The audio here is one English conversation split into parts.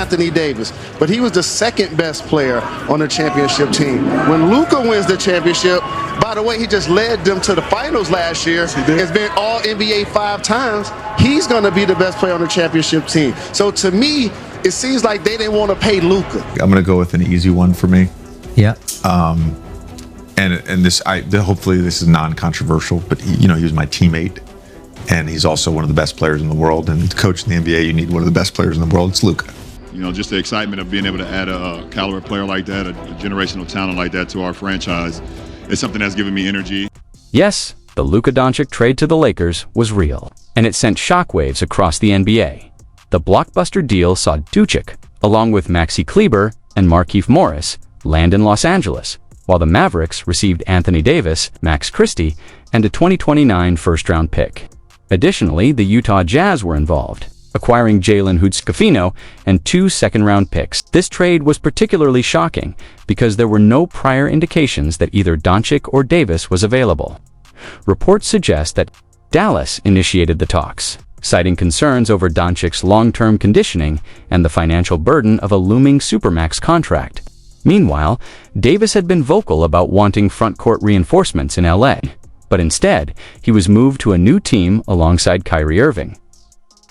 Anthony Davis, but he was the second best player on the championship team. When Luka wins the championship, by the way, he just led them to the finals last year. Has been all NBA 5 times. He's going to be the best player on the championship team. So to me, it seems like they didn't want to pay Luka. I'm going to go with an easy one for me. Yeah. And this, hopefully this is non-controversial, but he was my teammate, and he's also one of the best players in the world. And to coach in the NBA, you need one of the best players in the world. It's Luka. Just the excitement of being able to add a caliber player like that, a generational talent like that to our franchise, is something that's given me energy. Yes, the Luka Dončić trade to the Lakers was real, and it sent shockwaves across the NBA. The blockbuster deal saw Doncic, along with Maxi Kleber and Markieff Morris, land in Los Angeles, while the Mavericks received Anthony Davis, Max Christie, and a 2029 first-round pick. Additionally, the Utah Jazz were involved, acquiring Jalen Hood-Schifino and 2 second-round picks. This trade was particularly shocking because there were no prior indications that either Doncic or Davis was available. Reports suggest that Dallas initiated the talks, citing concerns over Doncic's long-term conditioning and the financial burden of a looming Supermax contract. Meanwhile, Davis had been vocal about wanting front-court reinforcements in LA, but instead, he was moved to a new team alongside Kyrie Irving.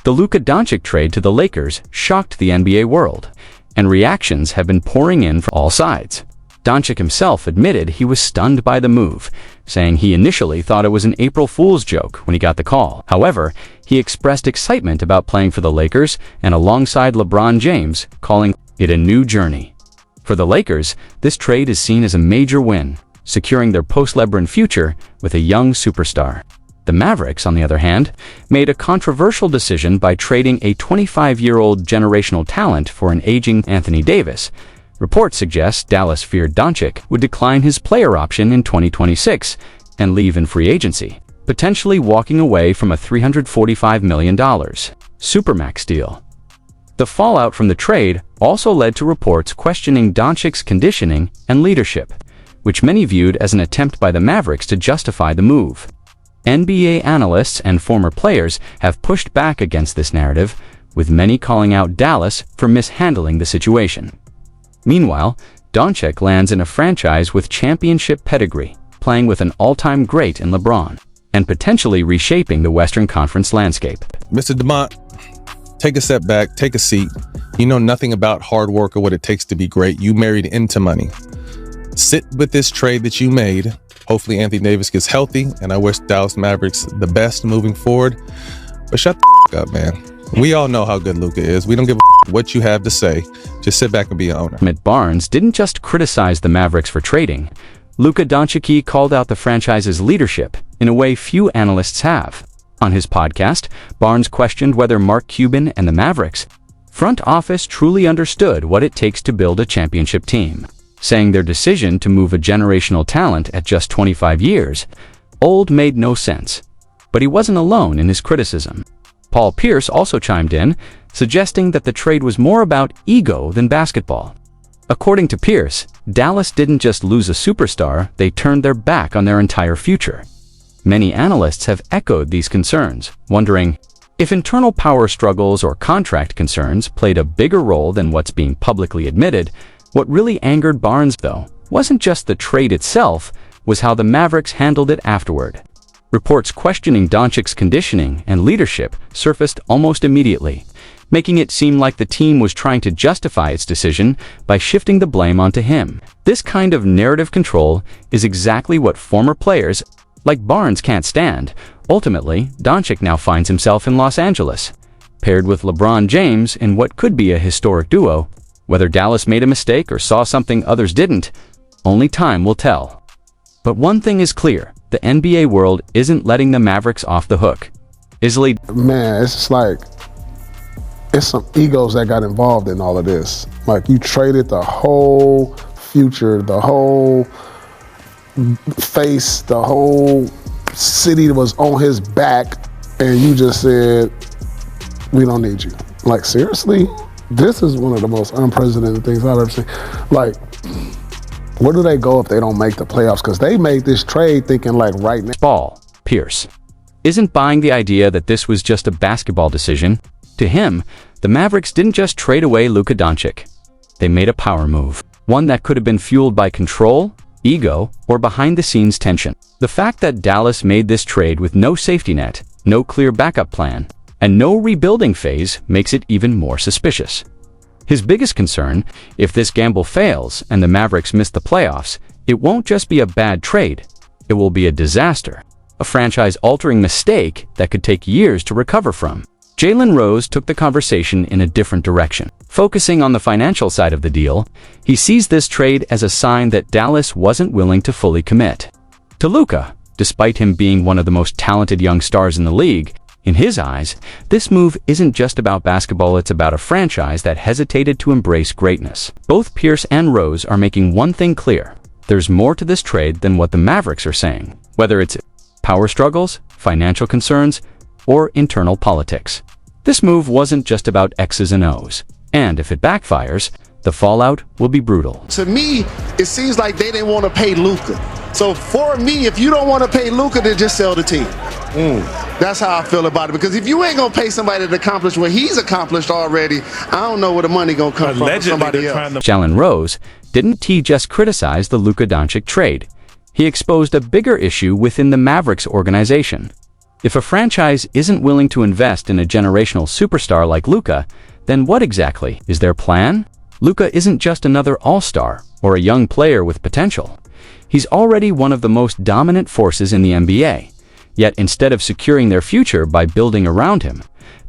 The Luka Dončić trade to the Lakers shocked the NBA world, and reactions have been pouring in from all sides. Doncic himself admitted he was stunned by the move, saying he initially thought it was an April Fool's joke when he got the call. However, he expressed excitement about playing for the Lakers and alongside LeBron James, calling it a new journey. For the Lakers, this trade is seen as a major win, securing their post-LeBron future with a young superstar. The Mavericks, on the other hand, made a controversial decision by trading a 25-year-old generational talent for an aging Anthony Davis. Reports suggest Dallas feared Doncic would decline his player option in 2026 and leave in free agency, potentially walking away from a $345 million Supermax deal. The fallout from the trade also led to reports questioning Doncic's conditioning and leadership, which many viewed as an attempt by the Mavericks to justify the move. NBA analysts and former players have pushed back against this narrative, with many calling out Dallas for mishandling the situation. Meanwhile, Doncic lands in a franchise with championship pedigree, playing with an all-time great in LeBron, and potentially reshaping the Western Conference landscape. Mr. DeMont, take a step back, take a seat. You know nothing about hard work or what it takes to be great. You married into money. Sit with this trade that you made. Hopefully Anthony Davis gets healthy, and I wish Dallas Mavericks the best moving forward. But shut the up, man. We all know how good Luka is. We don't give a what you have to say. Just sit back and be an owner. Mitt Barnes didn't just criticize the Mavericks for trading. Luka Dončić called out the franchise's leadership in a way few analysts have. On his podcast, Barnes questioned whether Mark Cuban and the Mavericks front office truly understood what it takes to build a championship team, saying their decision to move a generational talent at just 25 years old made no sense. But he wasn't alone in his criticism. Paul Pierce also chimed in, suggesting that the trade was more about ego than basketball. According to Pierce, Dallas didn't just lose a superstar, they turned their back on their entire future. Many analysts have echoed these concerns, wondering if internal power struggles or contract concerns played a bigger role than what's being publicly admitted. What really angered Barnes, though, wasn't just the trade itself, was how the Mavericks handled it afterward. Reports questioning Doncic's conditioning and leadership surfaced almost immediately, making it seem like the team was trying to justify its decision by shifting the blame onto him. This kind of narrative control is exactly what former players like Barnes can't stand. Ultimately, Doncic now finds himself in Los Angeles, paired with LeBron James in what could be a historic duo. Whether Dallas made a mistake or saw something others didn't, only time will tell. But one thing is clear, the NBA world isn't letting the Mavericks off the hook. Isley, man, it's just like, it's some egos that got involved in all of this. Like, you traded the whole future, the whole face, the whole city that was on his back, and you just said, we don't need you. Like, seriously? This is one of the most unprecedented things I've ever seen. Like, where do they go if they don't make the playoffs? Because they made this trade thinking like right now. Paul Pierce isn't buying the idea that this was just a basketball decision. To him, The Mavericks didn't just trade away Luka Dončić. They made a power move, one that could have been fueled by control, ego, or behind-the-scenes tension. The fact that Dallas made this trade with no safety net, no clear backup plan, and no rebuilding phase makes it even more suspicious. His biggest concern, if this gamble fails and the Mavericks miss the playoffs, it won't just be a bad trade, it will be a disaster, a franchise-altering mistake that could take years to recover from. Jalen Rose took the conversation in a different direction. Focusing on the financial side of the deal, he sees this trade as a sign that Dallas wasn't willing to fully commit to Luka. Despite him being one of the most talented young stars in the league, in his eyes, this move isn't just about basketball, it's about a franchise that hesitated to embrace greatness. Both Pierce and Rose are making one thing clear. There's more to this trade than what the Mavericks are saying, whether it's power struggles, financial concerns, or internal politics. This move wasn't just about X's and O's, and if it backfires, the fallout will be brutal. To me, it seems like they didn't want to pay Luka. So for me, if you don't want to pay Luka, then just sell the team. That's how I feel about it. Because if you ain't going to pay somebody to accomplish what he's accomplished already, I don't know where the money going to come from for somebody else. Jalen Rose didn't just criticize the Luka Dončić trade. He exposed a bigger issue within the Mavericks organization. If a franchise isn't willing to invest in a generational superstar like Luka, then what exactly is their plan? Luka isn't just another all-star or a young player with potential. He's already one of the most dominant forces in the NBA. Yet instead of securing their future by building around him,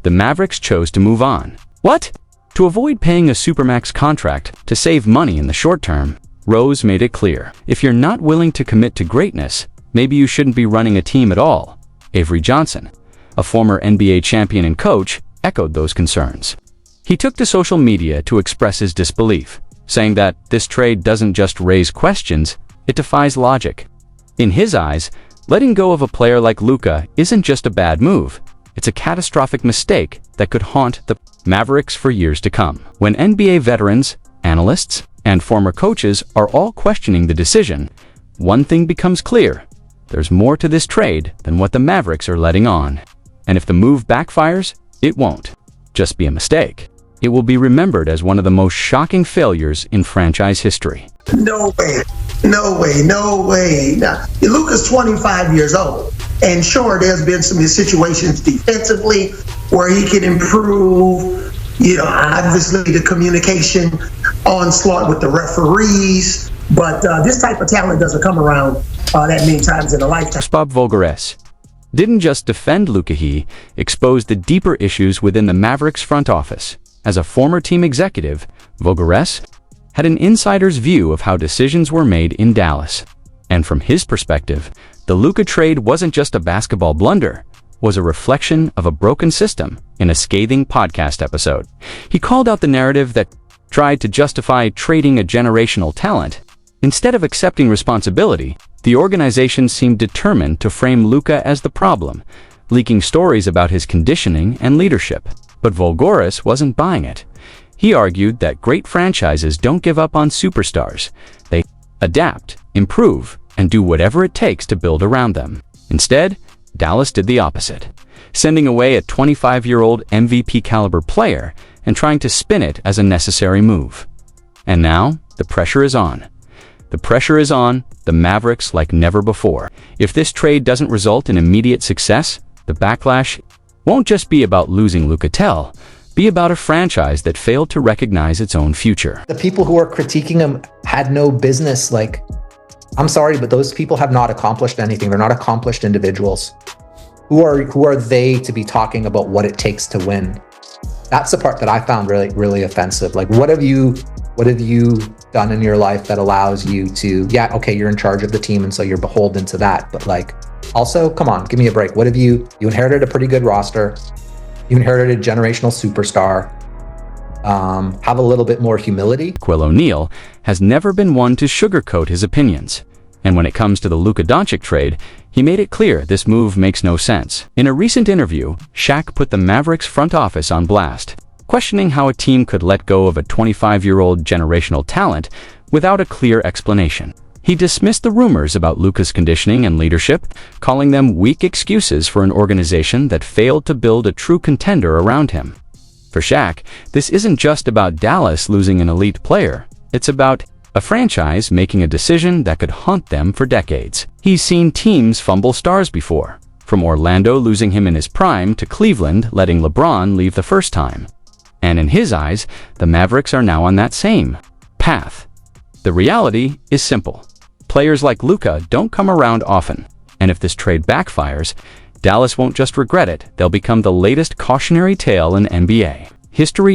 the Mavericks chose to move on. What? To avoid paying a supermax contract to save money in the short term, Rose made it clear. If you're not willing to commit to greatness, maybe you shouldn't be running a team at all. Avery Johnson, a former NBA champion and coach, echoed those concerns. He took to social media to express his disbelief, saying that this trade doesn't just raise questions, it defies logic. In his eyes, letting go of a player like Luka isn't just a bad move, it's a catastrophic mistake that could haunt the Mavericks for years to come. When NBA veterans, analysts, and former coaches are all questioning the decision, one thing becomes clear. There's more to this trade than what the Mavericks are letting on. And if the move backfires, it won't just be a mistake. It will be remembered as one of the most shocking failures in franchise history. No way. No way. No way. Now, Luka's 25 years old. And sure, there's been some situations defensively where he can improve. Obviously the communication onslaught with the referees. But this type of talent doesn't come around that many times in a lifetime. Bob Voulgaris didn't just defend Luka, he exposed the deeper issues within the Mavericks front office. As a former team executive, Voulgaris had an insider's view of how decisions were made in Dallas. And from his perspective, the Luka trade wasn't just a basketball blunder, was a reflection of a broken system in a scathing podcast episode. He called out the narrative that tried to justify trading a generational talent. Instead of accepting responsibility, the organization seemed determined to frame Luka as the problem, leaking stories about his conditioning and leadership. But Voulgaris wasn't buying it. He argued that great franchises don't give up on superstars. They adapt, improve, and do whatever it takes to build around them. Instead, Dallas did the opposite, sending away a 25-year-old MVP-caliber player and trying to spin it as a necessary move. And now, the pressure is on. The pressure is on the Mavericks like never before. If this trade doesn't result in immediate success, the backlash won't just be about losing Luka, be about a franchise that failed to recognize its own future. The people who are critiquing him had no business. I'm sorry, but those people have not accomplished anything. They're not accomplished individuals. Who are they to be talking about what it takes to win? That's the part that I found really, really offensive. What have you done in your life that allows you to, you're in charge of the team and so you're beholden to that. But also, come on, give me a break. What have you inherited a pretty good roster. You inherited a generational superstar. Have a little bit more humility. Quill O'Neal has never been one to sugarcoat his opinions. And when it comes to the Luka Dončić trade, he made it clear this move makes no sense. In a recent interview, Shaq put the Mavericks front office on blast, questioning how a team could let go of a 25-year-old generational talent without a clear explanation. He dismissed the rumors about Luka's conditioning and leadership, calling them weak excuses for an organization that failed to build a true contender around him. For Shaq, this isn't just about Dallas losing an elite player. It's about a franchise making a decision that could haunt them for decades. He's seen teams fumble stars before, from Orlando losing him in his prime to Cleveland letting LeBron leave the first time. And in his eyes, the Mavericks are now on that same path. The reality is simple. Players like Luka don't come around often, and if this trade backfires, Dallas won't just regret it, they'll become the latest cautionary tale in NBA history.